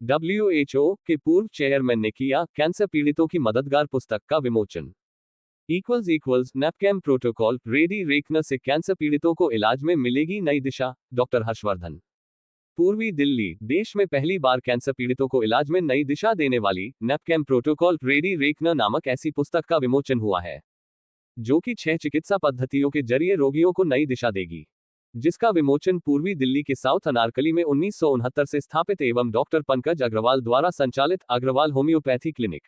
WHO के पूर्व chairman ने किया कैंसर पीड़ितों की मददगार पुस्तक का विमोचन। नैपकैम प्रोटोकॉल, रेडी रेकनर से कैंसर पीड़ितों को इलाज में मिलेगी नई दिशा, डॉक्टर हर्षवर्धन। पूर्वी दिल्ली, देश में पहली बार कैंसर पीड़ितों को इलाज में नई दिशा देने वाली नैपकैम प्रोटोकॉल, रेडी रेकनर नामक ऐसी पुस्तक का विमोचन हुआ है, जो कि 6 चिकित्सा पद्धतियों के जरिए रोगियों को नई दिशा देगी। जिसका विमोचन पूर्वी दिल्ली के साउथ अनारकली में 1969 से स्थापित एवं डॉक्टर पंकज अग्रवाल द्वारा संचालित अग्रवाल होम्योपैथी क्लिनिक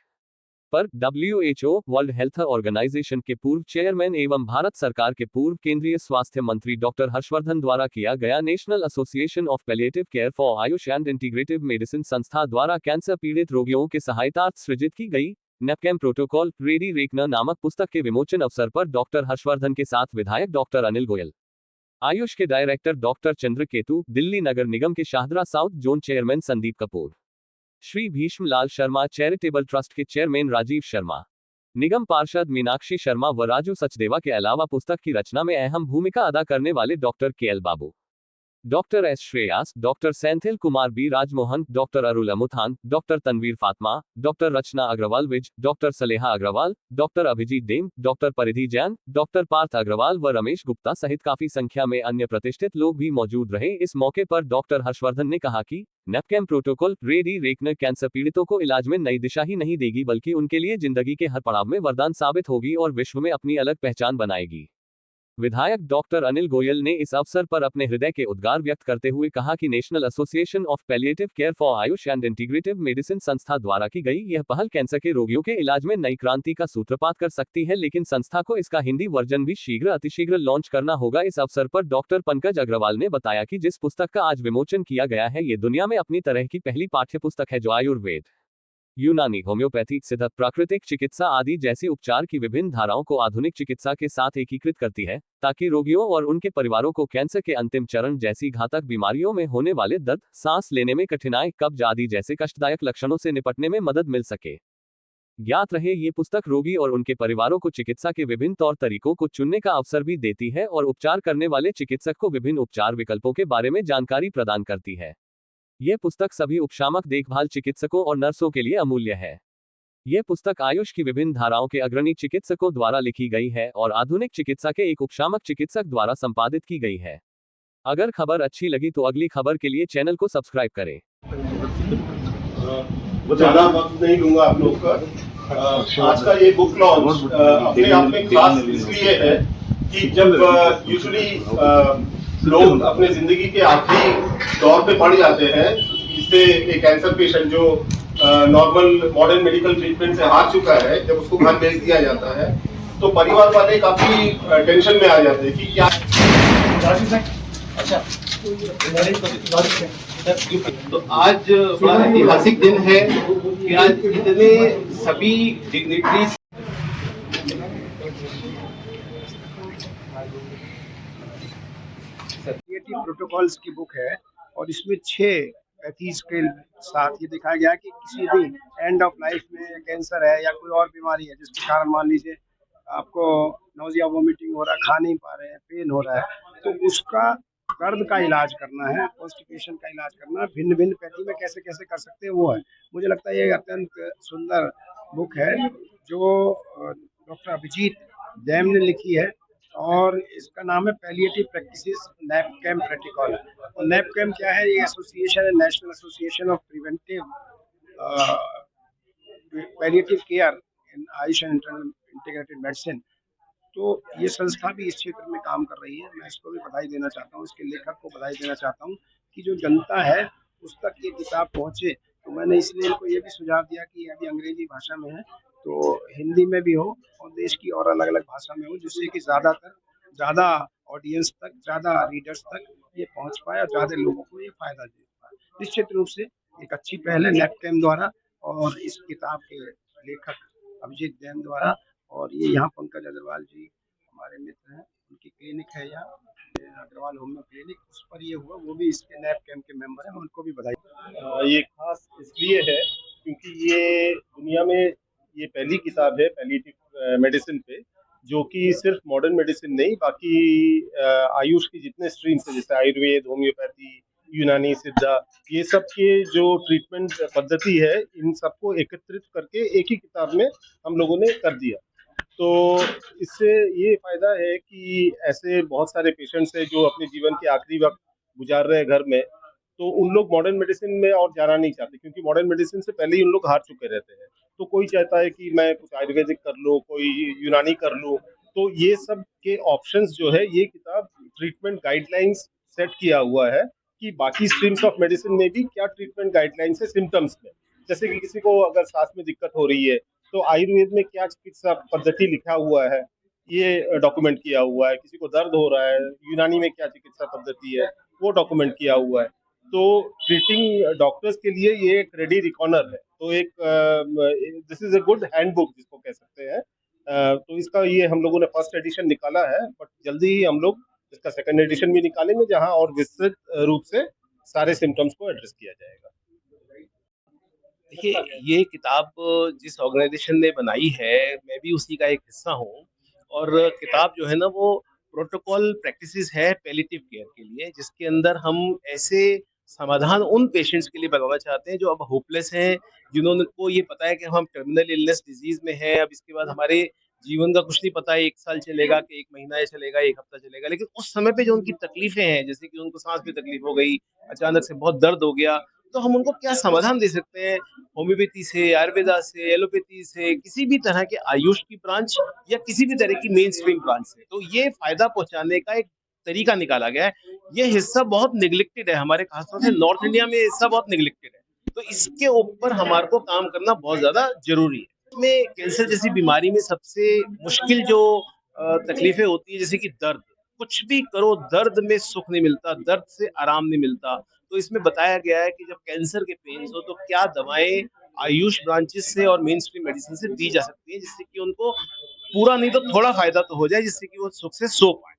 पर WHO वर्ल्ड हेल्थ ऑर्गेनाइजेशन के पूर्व चेयरमैन एवं भारत सरकार के पूर्व केंद्रीय स्वास्थ्य मंत्री डॉक्टर हर्षवर्धन द्वारा किया गया national association of palliative care for Ayush and integrative medicine संस्था द्वारा कैंसर पीड़ित रोगियों के सहायतार्थ सृजित की गई नैपकैम प्रोटोकॉल, रेडी रेकनर नामक पुस्तक के विमोचन अवसर पर डॉक्टर हर्षवर्धन के साथ विधायक डॉक्टर अनिल गोयल, आयुष के डायरेक्टर डॉक्टर चंद्रकेतु, दिल्ली नगर निगम के Shahdara south zone chairman Sandeep Kapoor, Shri Bhishma Lal Sharma charitable trust के चेयरमैन राजीव शर्मा, निगम पार्षद मीनाक्षी शर्मा व राजू सचदेवा के अलावा पुस्तक की रचना में अहम भूमिका अदा करने वाले doctor KL Babu, doctor S Shreyas, doctor Senthil Kumar B Rajmohan, doctor Arul Amudhan, doctor Tanveer Fatma, doctor Rachna Agarwal Vij, doctor Saleha Agarwal, doctor Abhijit डेम, डॉक्टर परिधि जैन, डॉक्टर पार्थ अग्रवाल व रमेश गुप्ता सहित काफी संख्या में अन्य प्रतिष्ठित लोग भी मौजूद रहे। इस मौके पर डॉक्टर हर्षवर्धन ने कहा कि नैपकैम प्रोटोकॉल, रेडी रेकनर कैंसर पीड़ितों को इलाज में नई दिशा ही नहीं देगी बल्कि उनके लिए जिंदगी के हर पड़ाव में वरदान साबित होगी और विश्व में अपनी अलग पहचान बनाएगी। विधायक डॉक्टर अनिल गोयल ने इस अवसर पर अपने हृदय के उद्गार व्यक्त करते हुए कहा कि national association of palliative care for Ayush and integrative medicine संस्था द्वारा की गई यह पहल कैंसर के रोगियों के इलाज में नई क्रांति का सूत्रपात कर सकती है, लेकिन संस्था को इसका हिंदी वर्जन भी अतिशीघ्र लॉन्च करना होगा। इस अवसर पर डॉक्टर पंकज अग्रवाल ने बताया कि जिस पुस्तक का आज विमोचन किया गया है, ये दुनिया में अपनी तरह की पहली पाठ्य पुस्तक है जो आयुर्वेद, यूनानी, होम्योपैथी, सिद्ध, प्राकृतिक चिकित्सा आदि जैसी उपचार की विभिन्न धाराओं को आधुनिक चिकित्सा के साथ एकीकृत करती है, ताकि रोगियों और उनके परिवारों को कैंसर के अंतिम चरण जैसी घातक बीमारियों में होने वाले दर्द, सांस लेने में कठिनाई, कब्ज आदि जैसे कष्टदायक लक्षणों से निपटने में मदद मिल सके। ज्ञात रहे, ये पुस्तक रोगी और उनके परिवारों को चिकित्सा के विभिन्न तौर तरीकों को चुनने का अवसर भी देती है और उपचार करने वाले चिकित्सक को विभिन्न उपचार विकल्पों के बारे में जानकारी प्रदान करती है। यह पुस्तक सभी उपशामक देखभाल चिकित्सकों और नर्सों के लिए अमूल्य है। यह पुस्तक आयुष की विभिन्न धाराओं के अग्रणी चिकित्सकों द्वारा लिखी गई है और आधुनिक चिकित्सा के एक उपशामक चिकित्सक द्वारा संपादित की गई है। अगर खबर अच्छी लगी तो अगली खबर के लिए चैनल को सब्सक्राइब करें। ज्यादा वक्त नहीं लूंगा आप लोग का। आज का ये बुक लॉन्च अपने आप में खास इसलिए है कि जब यूजुअली लोग अपने जिंदगी के आखिरी दौर पे बढ़ जाते हैं, इससे एक कैंसर पेशेंट जो नॉर्मल मॉडर्न मेडिकल ट्रीटमेंट से हार चुका है, जब उसको घर भेज दिया जाता है तो परिवार वाले काफी टेंशन में आ जाते हैं कि क्या। अच्छा, तो आज बड़ा ऐतिहासिक दिन है कि आज इतने सभी डिग्निटरीज प्रोटोकॉल्स की बुक है और इसमें 6 पैथीज के साथ ये दिखाया गया कि किसी भी एंड ऑफ लाइफ में कैंसर है या कोई और बीमारी है जिसके कारण मान लीजिए आपको नोजिया, वोमिटिंग हो रहा है, खा नहीं पा रहे हैं, पेन हो रहा है, तो उसका दर्द का इलाज करना है, कॉन्स्टिपेशन का इलाज करना है, भिन्न भिन्न पैथी में कैसे कैसे कर सकते हैं वो है। मुझे लगता है ये अत्यंत सुंदर बुक है जो डॉक्टर अभिजीत डैम ने लिखी है और इसका नाम है पैलिएटिव प्रैक्टिसेस नैपकैम प्रोटोकॉल। और नैपकैम क्या है? ये एसोसिएशन है, national association of preventive palliative care in Ayush and integrated medicine. तो ये संस्था भी इस क्षेत्र में काम कर रही है। मैं इसको भी बधाई देना चाहता हूँ, इसके लेखक को बधाई देना चाहता हूँ कि जो जनता है उस तक ये किताब पहुँचे। तो मैंने इसलिए इनको ये भी सुझाव दिया कि अभी अंग्रेजी भाषा में है तो हिंदी में भी हो और देश की और अलग अलग भाषा में हो, जिससे कि ज़्यादा ऑडियंस तक, ज़्यादा रीडर्स तक ये पहुँच पाए और ज़्यादा लोगों को ये फायदा दे पाए। निश्चित रूप से एक अच्छी पहल है नैपकैम द्वारा और इस किताब के लेखक अभिजीत जैन द्वारा। और ये यहाँ पंकज अग्रवाल जी हमारे मित्र हैं, उनकी क्लिनिक है यहाँ अग्रवाल होम्यो क्लिनिक, उस पर ये हुआ, वो भी इसके नैपकैम के मेंबर हैं, उनको भी बधाई। ये खास इसलिए है क्योंकि ये दुनिया में ये पहली किताब है पैलिएटिव मेडिसिन पे, जो कि सिर्फ मॉडर्न मेडिसिन नहीं, बाकी आयुष की जितने स्ट्रीम्स है जैसे आयुर्वेद, होम्योपैथी, यूनानी, सिद्धा, ये सब के जो ट्रीटमेंट पद्धति है, इन सबको एकत्रित करके एक ही किताब में हम लोगों ने कर दिया। तो इससे ये फायदा है कि ऐसे बहुत सारे पेशेंट्स हैं जो अपने जीवन के आखिरी वक्त गुजार रहे हैं घर में, तो उन लोग मॉडर्न मेडिसिन में और जाना नहीं चाहते, क्योंकि मॉडर्न मेडिसिन से पहले ही उन लोग हार चुके रहते हैं। तो कोई चाहता है कि मैं कुछ आयुर्वेदिक कर लूँ, कोई यूनानी कर लूँ। तो ये सब के ऑप्शंस जो है, ये किताब ट्रीटमेंट गाइडलाइंस सेट किया हुआ है कि बाकी स्ट्रीम्स ऑफ मेडिसिन में भी क्या ट्रीटमेंट गाइडलाइंस है सिम्टम्स में। जैसे कि किसी को अगर सांस में दिक्कत हो रही है, तो आयुर्वेद में क्या चिकित्सा पद्धति लिखा हुआ है, ये डॉक्यूमेंट किया हुआ है। किसी को दर्द हो रहा है, यूनानी में क्या चिकित्सा पद्धति है, वो डॉक्यूमेंट किया हुआ है। तो ट्रीटिंग डॉक्टर्स के लिए ये एक रेडी रिकॉर्नर है। तो एक this is a good handbook जिसको कह सकते हैं। तो इसका ये हम लोगों ने फर्स्ट एडिशन निकाला है, बट जल्दी ही हम लोग इसका सेकंड एडिशन भी निकालेंगे, जहां और विस्तृत रूप से सारे सिम्टम्स को एड्रेस किया जाएगा। देखिए, ये किताब जिस ऑर्गेनाइजेशन ने बनाई है, मैं भी उसी का एक हिस्सा हूँ। और किताब जो है ना, वो प्रोटोकॉल प्रैक्टिसेस है पैलिएटिव केयर के लिए, जिसके अंदर हम ऐसे समाधान उन पेशेंट्स के लिए बनाना चाहते हैं जो अब होपलेस हैं, जिन्होंने को ये पता है कि हम टर्मिनल इलनेस डिजीज में हैं, अब इसके बाद हमारे जीवन का कुछ नहीं पता है, 1 साल चलेगा कि 1 महीना चलेगा, 1 हफ्ता चलेगा। लेकिन उस समय पे जो उनकी तकलीफें हैं, जैसे कि उनको सांस में तकलीफ हो गई, अचानक से बहुत दर्द हो गया, तो हम उनको क्या समाधान दे सकते हैं? होम्योपैथी से, आयुर्वेदा से, एलोपैथी से, किसी भी तरह के आयुष की ब्रांच या किसी भी तरह की मेन स्ट्रीम ब्रांच से। तो ये फायदा पहुंचाने का एक तरीका निकाला गया है। ये हिस्सा बहुत निग्लेक्टेड है, हमारे खासतौर से नॉर्थ इंडिया में ये हिस्सा बहुत निग्लेक्टेड है। तो इसके ऊपर हमारे को काम करना बहुत ज्यादा जरूरी है। इसमें कैंसर जैसी बीमारी में सबसे मुश्किल जो तकलीफें होती है, जैसे कि दर्द, कुछ भी करो दर्द में सुख नहीं मिलता, दर्द से आराम नहीं मिलता। तो इसमें बताया गया है कि जब कैंसर के पेन्स हो तो क्या दवाएं आयुष ब्रांचेस से और मेन स्ट्रीम मेडिसिन से दी जा सकती है, जिससे कि उनको पूरा नहीं तो थोड़ा फायदा तो हो जाए, जिससे कि वो सुख से सो पाए।